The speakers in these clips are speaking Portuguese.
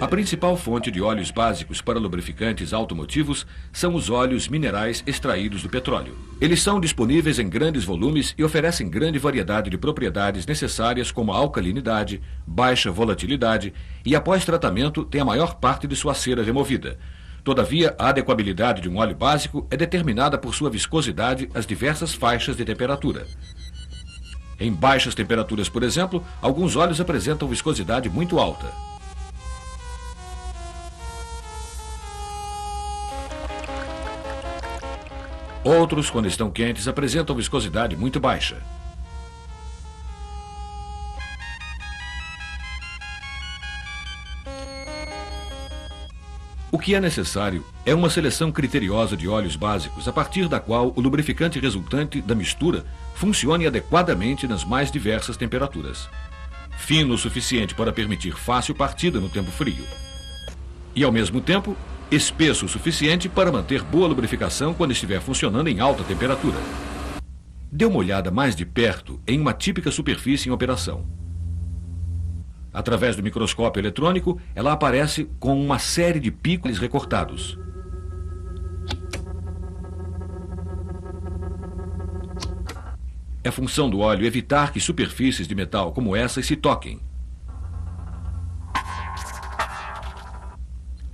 A principal fonte de óleos básicos para lubrificantes automotivos são os óleos minerais extraídos do petróleo. Eles são disponíveis em grandes volumes e oferecem grande variedade de propriedades necessárias como a alcalinidade, baixa volatilidade e, após tratamento, tem a maior parte de sua cera removida. Todavia, a adequabilidade de um óleo básico é determinada por sua viscosidade às diversas faixas de temperatura. Em baixas temperaturas, por exemplo, alguns óleos apresentam viscosidade muito alta. Outros, quando estão quentes, apresentam viscosidade muito baixa. O que é necessário é uma seleção criteriosa de óleos básicos, a partir da qual o lubrificante resultante da mistura funcione adequadamente nas mais diversas temperaturas. Fino o suficiente para permitir fácil partida no tempo frio. E, ao mesmo tempo, espesso o suficiente para manter boa lubrificação quando estiver funcionando em alta temperatura. Dê uma olhada mais de perto em uma típica superfície em operação. Através do microscópio eletrônico, ela aparece com uma série de picos recortados. É função do óleo evitar que superfícies de metal como essas se toquem.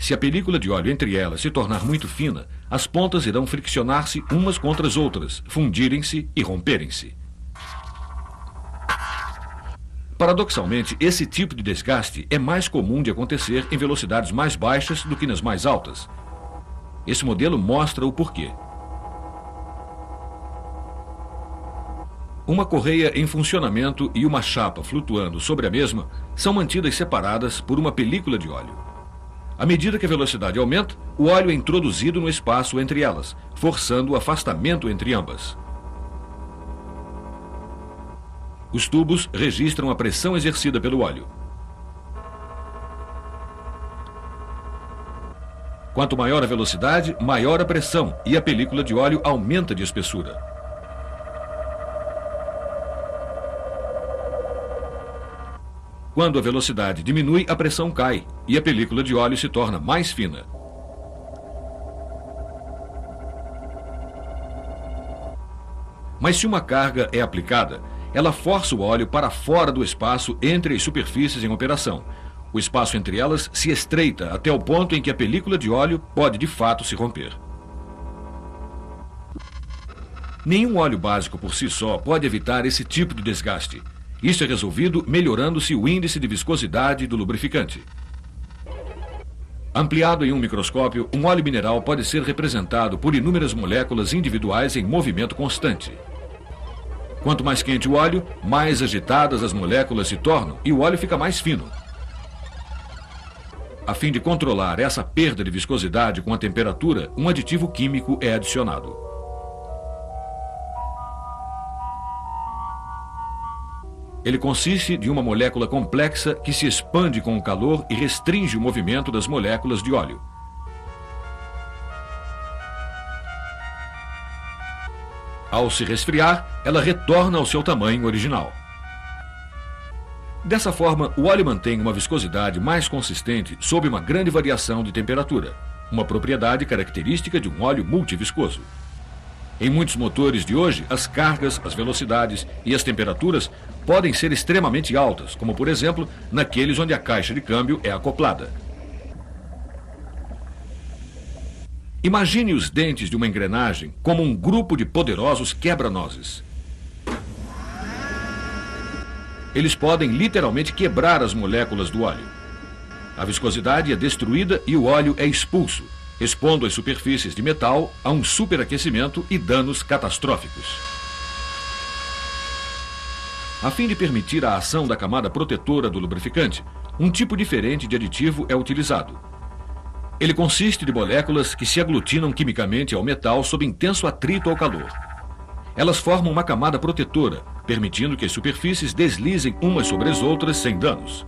Se a película de óleo entre elas se tornar muito fina, as pontas irão friccionar-se umas contra as outras, fundirem-se e romperem-se. Paradoxalmente, esse tipo de desgaste é mais comum de acontecer em velocidades mais baixas do que nas mais altas. Esse modelo mostra o porquê. Uma correia em funcionamento e uma chapa flutuando sobre a mesma são mantidas separadas por uma película de óleo. À medida que a velocidade aumenta, o óleo é introduzido no espaço entre elas, forçando o afastamento entre ambas. Os tubos registram a pressão exercida pelo óleo. Quanto maior a velocidade, maior a pressão e a película de óleo aumenta de espessura. Quando a velocidade diminui, a pressão cai e a película de óleo se torna mais fina. Mas se uma carga é aplicada, ela força o óleo para fora do espaço entre as superfícies em operação. O espaço entre elas se estreita até o ponto em que a película de óleo pode de fato se romper. Nenhum óleo básico por si só pode evitar esse tipo de desgaste. Isso é resolvido melhorando-se o índice de viscosidade do lubrificante. Ampliado em um microscópio, um óleo mineral pode ser representado por inúmeras moléculas individuais em movimento constante. Quanto mais quente o óleo, mais agitadas as moléculas se tornam e o óleo fica mais fino. A fim de controlar essa perda de viscosidade com a temperatura, um aditivo químico é adicionado. Ele consiste de uma molécula complexa que se expande com o calor e restringe o movimento das moléculas de óleo. Ao se resfriar, ela retorna ao seu tamanho original. Dessa forma, o óleo mantém uma viscosidade mais consistente sob uma grande variação de temperatura, uma propriedade característica de um óleo multiviscoso. Em muitos motores de hoje, as cargas, as velocidades e as temperaturas podem ser extremamente altas, como por exemplo, naqueles onde a caixa de câmbio é acoplada. Imagine os dentes de uma engrenagem como um grupo de poderosos quebra-nozes. Eles podem literalmente quebrar as moléculas do óleo. A viscosidade é destruída e o óleo é expulso, expondo as superfícies de metal a um superaquecimento e danos catastróficos. A fim de permitir a ação da camada protetora do lubrificante, um tipo diferente de aditivo é utilizado. Ele consiste de moléculas que se aglutinam quimicamente ao metal sob intenso atrito ao calor. Elas formam uma camada protetora, permitindo que as superfícies deslizem umas sobre as outras sem danos.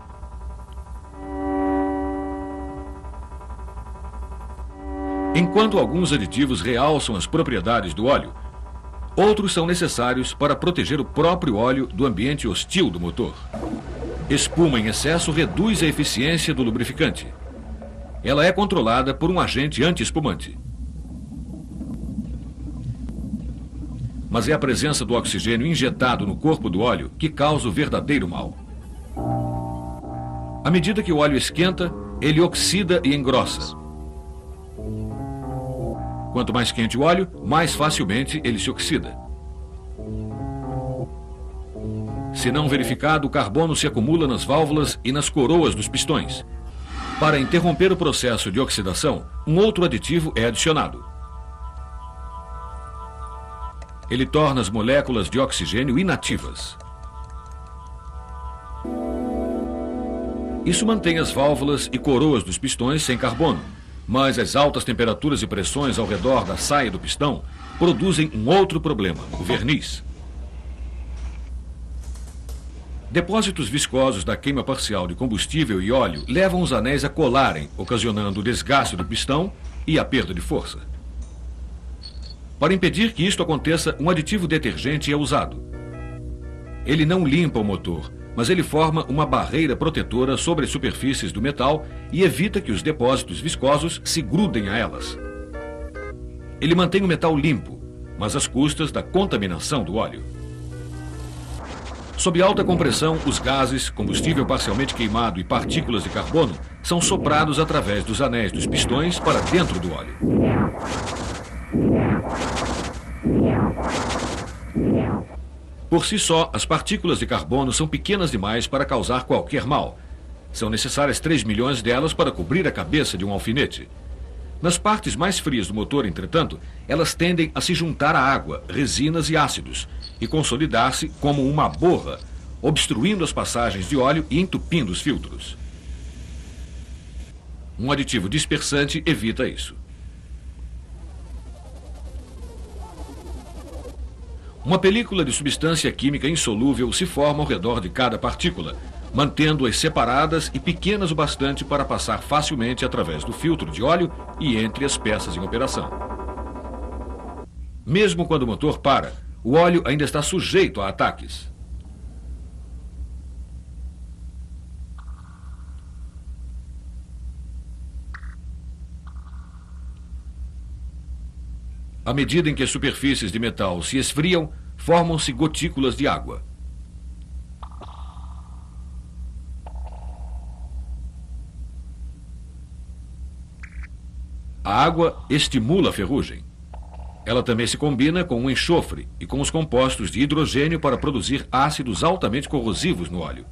Enquanto alguns aditivos realçam as propriedades do óleo, outros são necessários para proteger o próprio óleo do ambiente hostil do motor. Espuma em excesso reduz a eficiência do lubrificante. Ela é controlada por um agente anti-espumante. Mas é a presença do oxigênio injetado no corpo do óleo que causa o verdadeiro mal. À medida que o óleo esquenta, ele oxida e engrossa. Quanto mais quente o óleo, mais facilmente ele se oxida. Se não verificado, o carbono se acumula nas válvulas e nas coroas dos pistões. Para interromper o processo de oxidação, um outro aditivo é adicionado. Ele torna as moléculas de oxigênio inativas. Isso mantém as válvulas e coroas dos pistões sem carbono, mas as altas temperaturas e pressões ao redor da saia do pistão produzem um outro problema, o verniz. Depósitos viscosos da queima parcial de combustível e óleo levam os anéis a colarem, ocasionando o desgaste do pistão e a perda de força. Para impedir que isto aconteça, um aditivo detergente é usado. Ele não limpa o motor, mas ele forma uma barreira protetora sobre as superfícies do metal e evita que os depósitos viscosos se grudem a elas. Ele mantém o metal limpo, mas às custas da contaminação do óleo. Sob alta compressão, os gases, combustível parcialmente queimado e partículas de carbono são soprados através dos anéis dos pistões para dentro do óleo. Por si só, as partículas de carbono são pequenas demais para causar qualquer mal. São necessárias 3 milhões delas para cobrir a cabeça de um alfinete. Nas partes mais frias do motor, entretanto, elas tendem a se juntar à água, resinas e ácidos, e consolidar-se como uma borra, obstruindo as passagens de óleo e entupindo os filtros. Um aditivo dispersante evita isso. Uma película de substância química insolúvel se forma ao redor de cada partícula, mantendo-as separadas e pequenas o bastante para passar facilmente através do filtro de óleo e entre as peças em operação. Mesmo quando o motor para, o óleo ainda está sujeito a ataques. À medida em que as superfícies de metal se esfriam, formam-se gotículas de água. A água estimula a ferrugem. Ela também se combina com o enxofre e com os compostos de hidrogênio para produzir ácidos altamente corrosivos no óleo.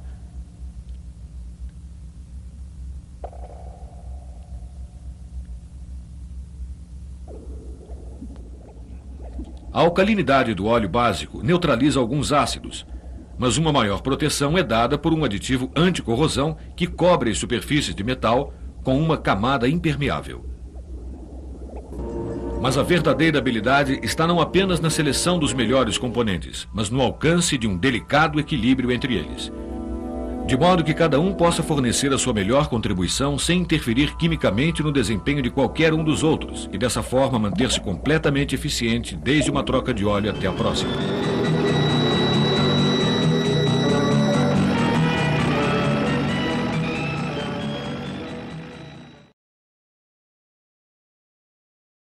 A alcalinidade do óleo básico neutraliza alguns ácidos, mas uma maior proteção é dada por um aditivo anticorrosão que cobre as superfícies de metal com uma camada impermeável. Mas a verdadeira habilidade está não apenas na seleção dos melhores componentes, mas no alcance de um delicado equilíbrio entre eles. De modo que cada um possa fornecer a sua melhor contribuição sem interferir quimicamente no desempenho de qualquer um dos outros, e dessa forma manter-se completamente eficiente desde uma troca de óleo até a próxima.